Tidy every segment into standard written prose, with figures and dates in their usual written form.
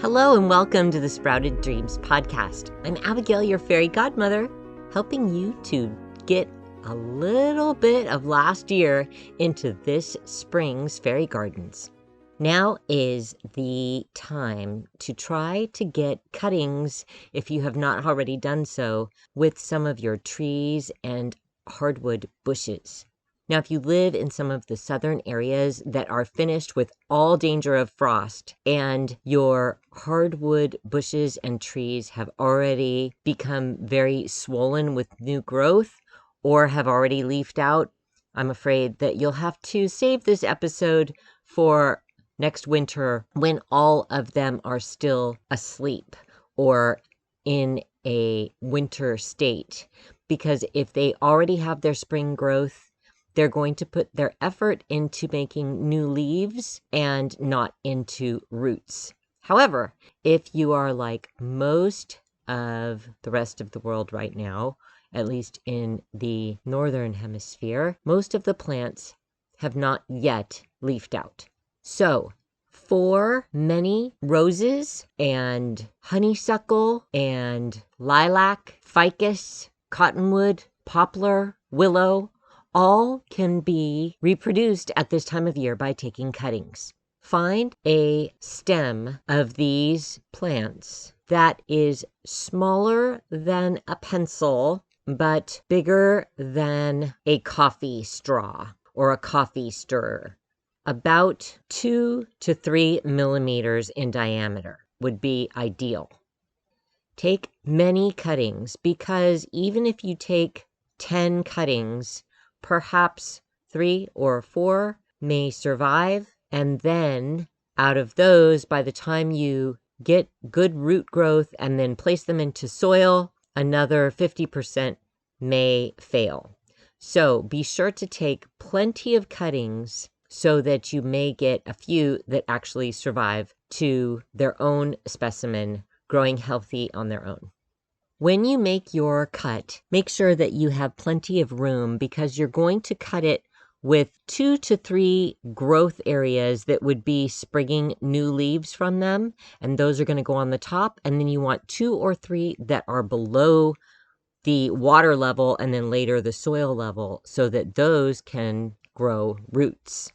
Hello and welcome to the Sprouted Dreams podcast. I'm Abigail, your fairy godmother, helping you to get a little bit of last year into this spring's fairy gardens. Now is the time to try to get cuttings, if you have not already done so, with some of your trees and hardwood bushes. Now, if you live in some of the southern areas that are finished with all danger of frost and your hardwood bushes and trees have already become very swollen with new growth or have already leafed out, I'm afraid that you'll have to save this episode for next winter when all of them are still asleep or in a winter state. Because if they already have their spring growth, they're going to put their effort into making new leaves and not into roots. However, if you are like most of the rest of the world right now, at least in the northern hemisphere, most of the plants have not yet leafed out. So, for many roses and honeysuckle and lilac, ficus, cottonwood, poplar, willow, all can be reproduced at this time of year by taking cuttings. Find a stem of these plants that is smaller than a pencil, but bigger than a coffee straw or a coffee stirrer. About 2 to 3 millimeters in diameter would be ideal. Take many cuttings, because even if you take 10 cuttings, perhaps 3 or 4 may survive, and then out of those, by the time you get good root growth and then place them into soil, another 50% may fail. So be sure to take plenty of cuttings so that you may get a few that actually survive to their own specimen, growing healthy on their own. When you make your cut, make sure that you have plenty of room, because you're going to cut it with 2 to 3 growth areas that would be springing new leaves from them, and those are going to go on the top, and then you want 2 or 3 that are below the water level and then later the soil level, so that those can grow roots.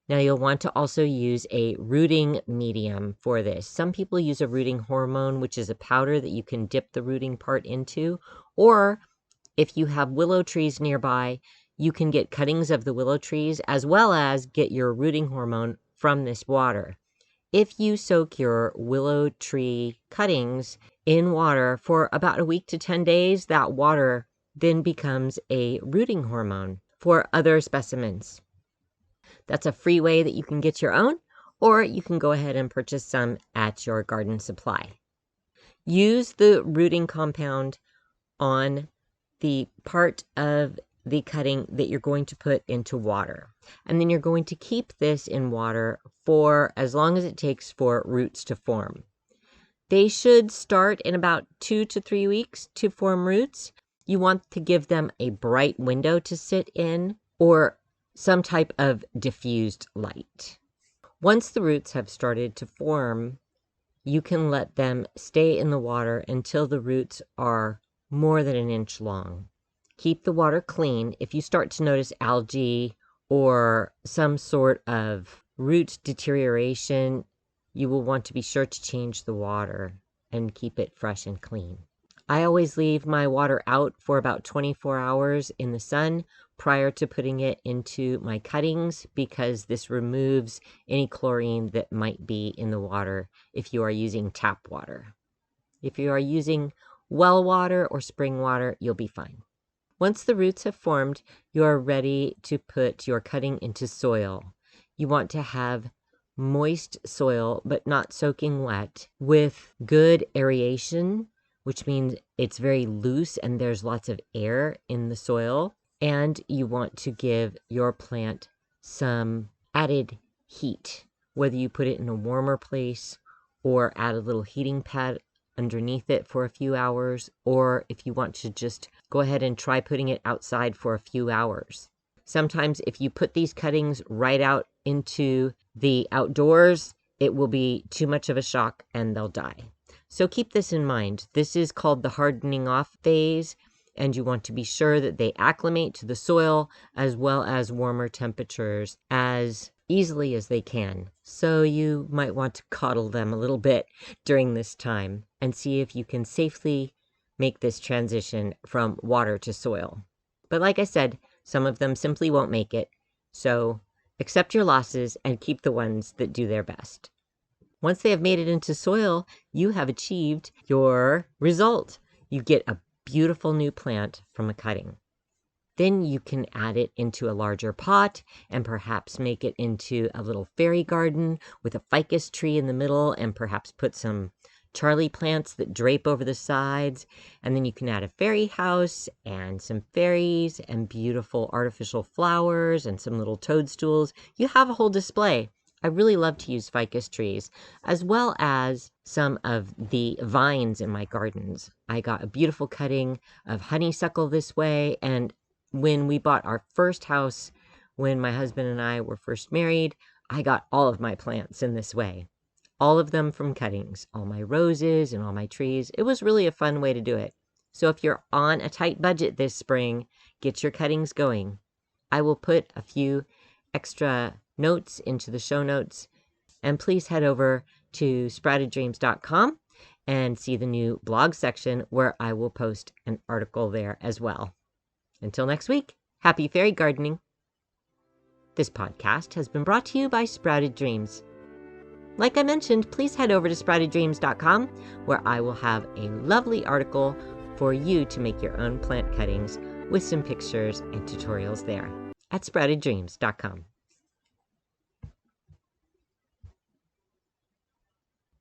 Now, you'll want to also use a rooting medium for this. Some people use a rooting hormone, which is a powder that you can dip the rooting part into. Or if you have willow trees nearby, you can get cuttings of the willow trees as well as get your rooting hormone from this water. If you soak your willow tree cuttings in water for about a week to 10 days, that water then becomes a rooting hormone for other specimens. That's a free way that you can get your own, or you can go ahead and purchase some at your garden supply. Use the rooting compound on the part of the cutting that you're going to put into water. And then you're going to keep this in water for as long as it takes for roots to form. They should start in about 2 to 3 weeks to form roots. You want to give them a bright window to sit in, or some type of diffused light. Once the roots have started to form, you can let them stay in the water until the roots are more than an inch long. Keep the water clean. If you start to notice algae or some sort of root deterioration, you will want to be sure to change the water and keep it fresh and clean. I always leave my water out for about 24 hours in the sun prior to putting it into my cuttings, because this removes any chlorine that might be in the water if you are using tap water. If you are using well water or spring water, you'll be fine. Once the roots have formed, you are ready to put your cutting into soil. You want to have moist soil, but not soaking wet, with good aeration, which means it's very loose and there's lots of air in the soil. And you want to give your plant some added heat, whether you put it in a warmer place or add a little heating pad underneath it for a few hours, or if you want to just go ahead and try putting it outside for a few hours. Sometimes if you put these cuttings right out into the outdoors, it will be too much of a shock and they'll die. So keep this in mind. This is called the hardening off phase, and you want to be sure that they acclimate to the soil as well as warmer temperatures as easily as they can. So you might want to coddle them a little bit during this time and see if you can safely make this transition from water to soil. But like I said, some of them simply won't make it. So accept your losses and keep the ones that do their best. Once they have made it into soil, you have achieved your result. You get a beautiful new plant from a cutting. Then you can add it into a larger pot and perhaps make it into a little fairy garden with a ficus tree in the middle and perhaps put some Charlie plants that drape over the sides. And then you can add a fairy house and some fairies and beautiful artificial flowers and some little toadstools. You have a whole display. I really love to use ficus trees, as well as some of the vines in my gardens. I got a beautiful cutting of honeysuckle this way, and when we bought our first house, when my husband and I were first married, I got all of my plants in this way. All of them from cuttings, all my roses and all my trees. It was really a fun way to do it. So if you're on a tight budget this spring, get your cuttings going. I will put a few extra notes into the show notes, and please head over to sprouteddreams.com and see the new blog section where I will post an article there as well. Until next week, happy fairy gardening. This podcast has been brought to you by Sprouted Dreams. Like I mentioned, please head over to sprouteddreams.com where I will have a lovely article for you to make your own plant cuttings with some pictures and tutorials there at sprouteddreams.com.